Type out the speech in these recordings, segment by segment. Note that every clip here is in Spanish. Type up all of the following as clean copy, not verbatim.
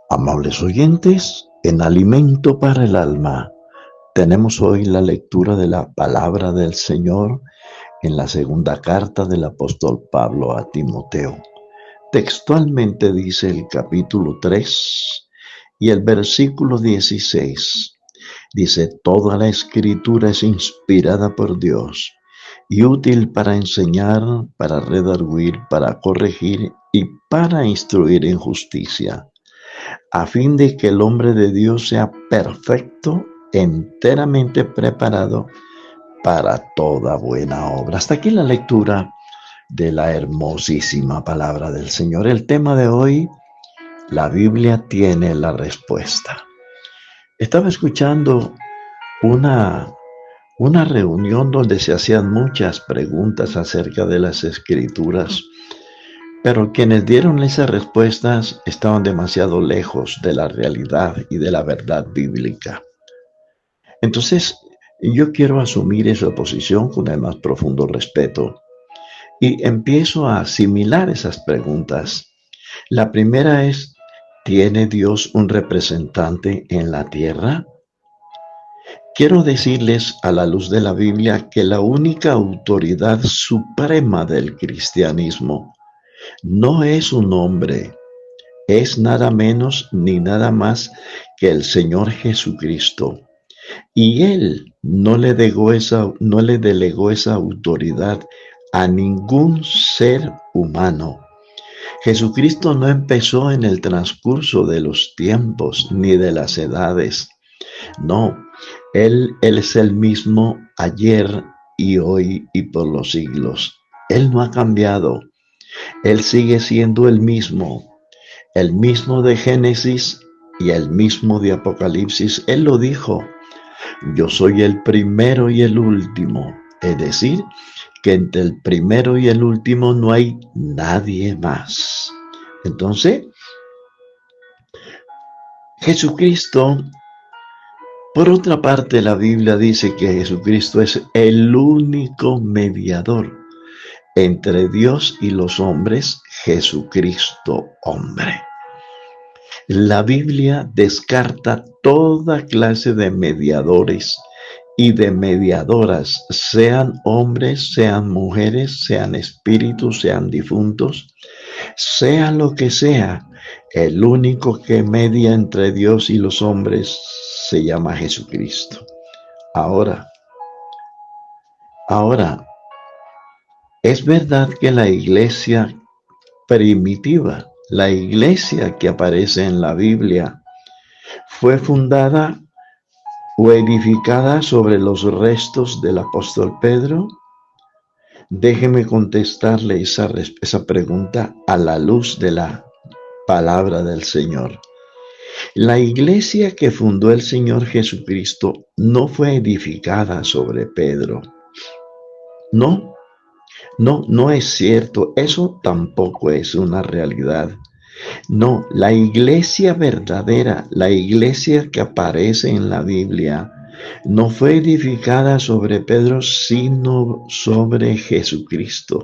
Amables oyentes, en Alimento para el Alma, tenemos hoy la lectura de la palabra del Señor en la segunda carta del apóstol Pablo a Timoteo. Textualmente dice el capítulo 3 y el versículo 16. Dice, toda la escritura es inspirada por Dios y útil para enseñar, para redarguir, para corregir y para instruir en justicia, a fin de que el hombre de Dios sea perfecto, enteramente preparado para toda buena obra. Hasta aquí la lectura de la hermosísima palabra del Señor. El tema de hoy, la Biblia tiene la respuesta. Estaba escuchando una reunión donde se hacían muchas preguntas acerca de las Escrituras, pero quienes dieron esas respuestas estaban demasiado lejos de la realidad y de la verdad bíblica. Entonces, yo quiero asumir esa posición con el más profundo respeto y empiezo a asimilar esas preguntas. La primera es, ¿tiene Dios un representante en la tierra? Quiero decirles a la luz de la Biblia que la única autoridad suprema del cristianismo no es un hombre, es nada menos ni nada más que el Señor Jesucristo. Y Él no le delegó esa autoridad a ningún ser humano. Jesucristo no empezó en el transcurso de los tiempos ni de las edades. No, Él es el mismo ayer y hoy y por los siglos. Él no ha cambiado. Él sigue siendo el mismo de Génesis y el mismo de Apocalipsis. Él lo dijo, yo soy el primero y el último. Es decir, que entre el primero y el último no hay nadie más. Entonces, Jesucristo, por otra parte, la Biblia dice que Jesucristo es el único mediador entre Dios y los hombres, Jesucristo hombre. La Biblia descarta toda clase de mediadores y de mediadoras, sean hombres, sean mujeres, sean espíritus, sean difuntos, sea lo que sea. El único que media entre Dios y los hombres se llama Jesucristo. Ahora, es verdad que la iglesia primitiva, la iglesia que aparece en la Biblia, fue fundada o edificada sobre los restos del apóstol Pedro. Déjeme contestarle esa pregunta a la luz de la palabra del Señor. La iglesia que fundó el Señor Jesucristo no fue edificada sobre Pedro. No es cierto. Eso tampoco es una realidad. No, la iglesia verdadera, la iglesia que aparece en la Biblia, no fue edificada sobre Pedro, sino sobre Jesucristo.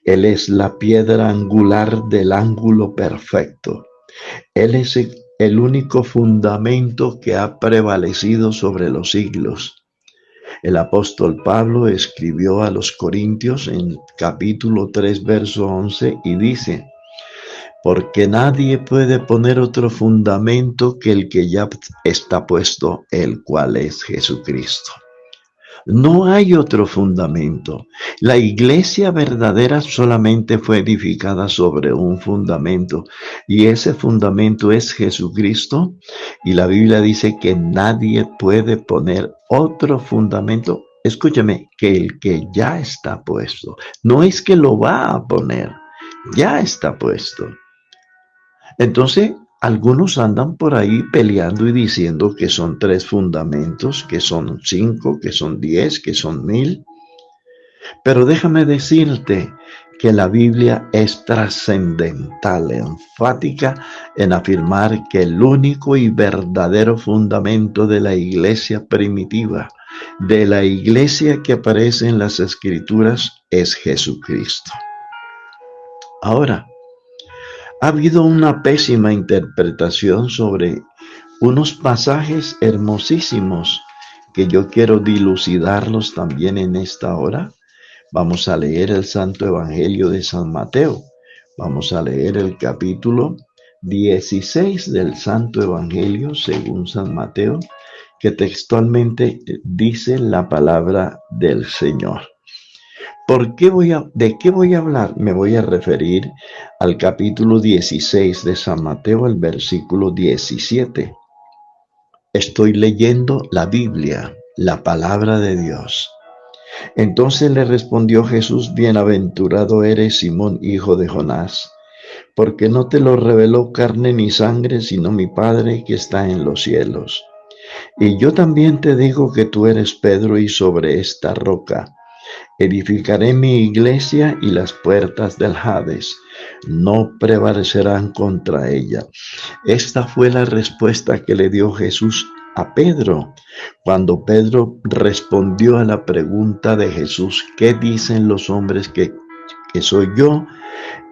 Él es la piedra angular del ángulo perfecto. Él es el único fundamento que ha prevalecido sobre los siglos. El apóstol Pablo escribió a los Corintios en capítulo 3, verso 11 y dice, porque nadie puede poner otro fundamento que el que ya está puesto, el cual es Jesucristo. No hay otro fundamento. La iglesia verdadera solamente fue edificada sobre un fundamento y ese fundamento es Jesucristo, y la Biblia dice que nadie puede poner otro fundamento, escúchame, que el que ya está puesto. No es que lo va a poner, ya está puesto. Entonces, algunos andan por ahí peleando y diciendo que son 3 fundamentos, que son 5, que son 10, que son 1000. Pero déjame decirte que la Biblia es trascendental, enfática en afirmar que el único y verdadero fundamento de la iglesia primitiva, de la iglesia que aparece en las Escrituras, es Jesucristo. Ahora, Ha habido una pésima interpretación sobre unos pasajes hermosísimos que yo quiero dilucidarlos también en esta hora. Vamos a leer el Santo Evangelio de San Mateo. Vamos a leer el capítulo 16 del Santo Evangelio según San Mateo, que textualmente dice la palabra del Señor. ¿De qué voy a hablar? Me voy a referir al capítulo 16 de San Mateo, el versículo 17. Estoy leyendo la Biblia, la palabra de Dios. Entonces le respondió Jesús: bienaventurado eres, Simón, hijo de Jonás, porque no te lo reveló carne ni sangre, sino mi Padre que está en los cielos. Y yo también te digo que tú eres Pedro, y sobre esta roca edificaré mi iglesia, y las puertas del Hades no prevalecerán contra ella. Esta fue la respuesta que le dio Jesús a Pedro, cuando Pedro respondió a la pregunta de Jesús: ¿qué dicen los hombres que soy yo?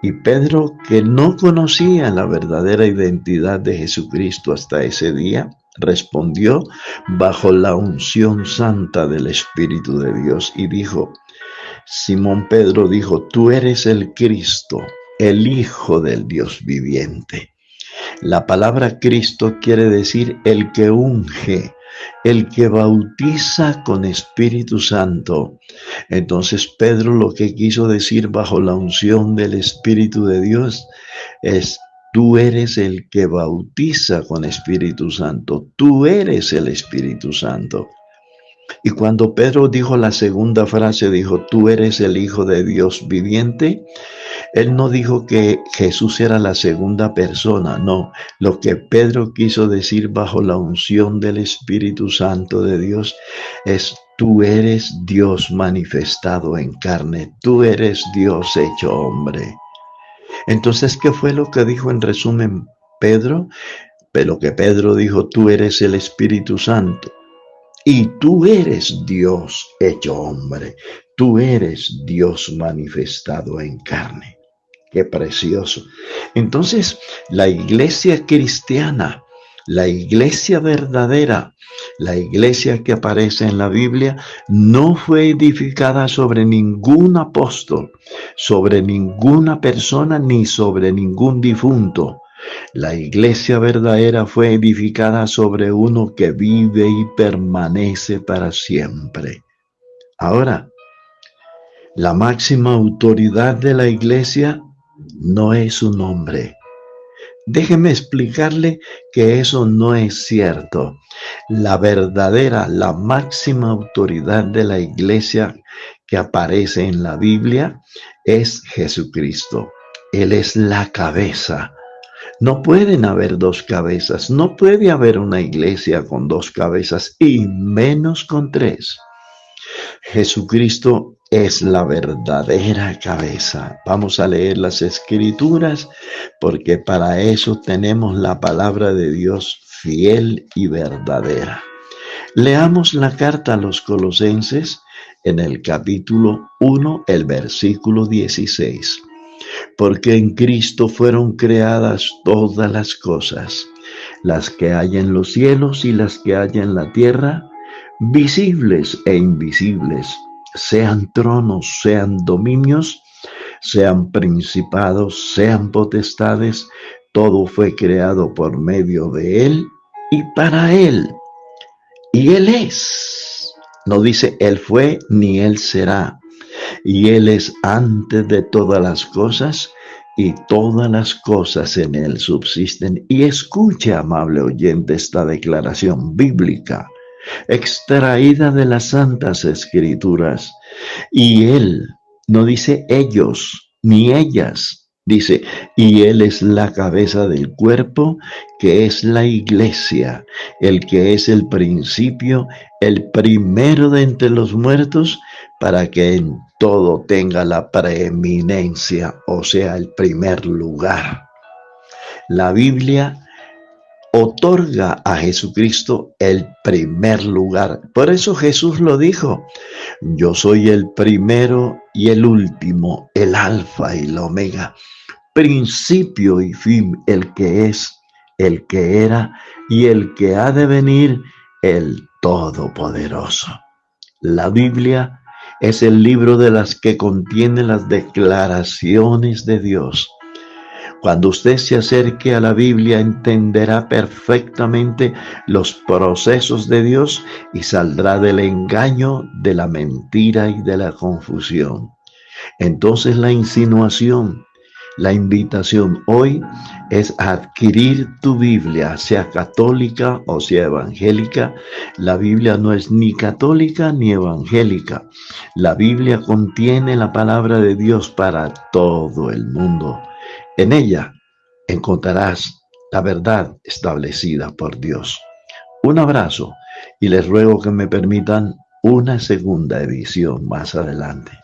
Y Pedro, que no conocía la verdadera identidad de Jesucristo hasta ese día, respondió bajo la unción santa del Espíritu de Dios y dijo: Simón Pedro dijo: tú eres el Cristo, el Hijo del Dios viviente. La palabra Cristo quiere decir el que unge, el que bautiza con Espíritu Santo. Entonces Pedro lo que quiso decir bajo la unción del Espíritu de Dios es: tú eres el que bautiza con Espíritu Santo, tú eres el Espíritu Santo. Y cuando Pedro dijo la segunda frase, dijo: tú eres el Hijo de Dios viviente, él no dijo que Jesús era la segunda persona, no. Lo que Pedro quiso decir bajo la unción del Espíritu Santo de Dios es: tú eres Dios manifestado en carne, tú eres Dios hecho hombre. Entonces, ¿qué fue lo que dijo en resumen Pedro? Pero que Pedro dijo: tú eres el Espíritu Santo. Y tú eres Dios hecho hombre, tú eres Dios manifestado en carne. Qué precioso. Entonces, la iglesia cristiana, la iglesia verdadera, la iglesia que aparece en la Biblia, no fue edificada sobre ningún apóstol, sobre ninguna persona, ni sobre ningún difunto. La iglesia verdadera fue edificada sobre uno que vive y permanece para siempre. Ahora, la máxima autoridad de la iglesia no es un hombre. Déjeme explicarle que eso no es cierto. La verdadera, la máxima autoridad de la iglesia que aparece en la Biblia es Jesucristo. Él es la cabeza. No pueden haber dos cabezas, no puede haber una iglesia con dos cabezas y menos con tres. Jesucristo es la verdadera cabeza. Vamos a leer las Escrituras porque para eso tenemos la palabra de Dios fiel y verdadera. Leamos la carta a los Colosenses en el capítulo 1, el versículo 16. Porque en Cristo fueron creadas todas las cosas, las que hay en los cielos y las que hay en la tierra, visibles e invisibles, sean tronos, sean dominios, sean principados, sean potestades, todo fue creado por medio de Él y para Él. Y Él es. No dice Él fue ni Él será. Y Él es antes de todas las cosas, y todas las cosas en Él subsisten. Y escucha, amable oyente, esta declaración bíblica, extraída de las Santas Escrituras. Y Él, no dice ellos, ni ellas, dice: y Él es la cabeza del cuerpo, que es la iglesia, el que es el principio, el primero de entre los muertos, para que en todo tenga la preeminencia, o sea, el primer lugar. La Biblia otorga a Jesucristo el primer lugar. Por eso Jesús lo dijo: yo soy el primero y el último, el alfa y el omega. principio y fin, el que es, el que era y el que ha de venir, el Todopoderoso. La Biblia es el libro de las que contiene las declaraciones de Dios. Cuando usted se acerque a la Biblia, entenderá perfectamente los procesos de Dios y saldrá del engaño, de la mentira y de la confusión. Entonces la insinuación, la invitación hoy es adquirir tu Biblia, sea católica o sea evangélica. La Biblia no es ni católica ni evangélica. La Biblia contiene la palabra de Dios para todo el mundo. En ella encontrarás la verdad establecida por Dios. Un abrazo y les ruego que me permitan una segunda edición más adelante.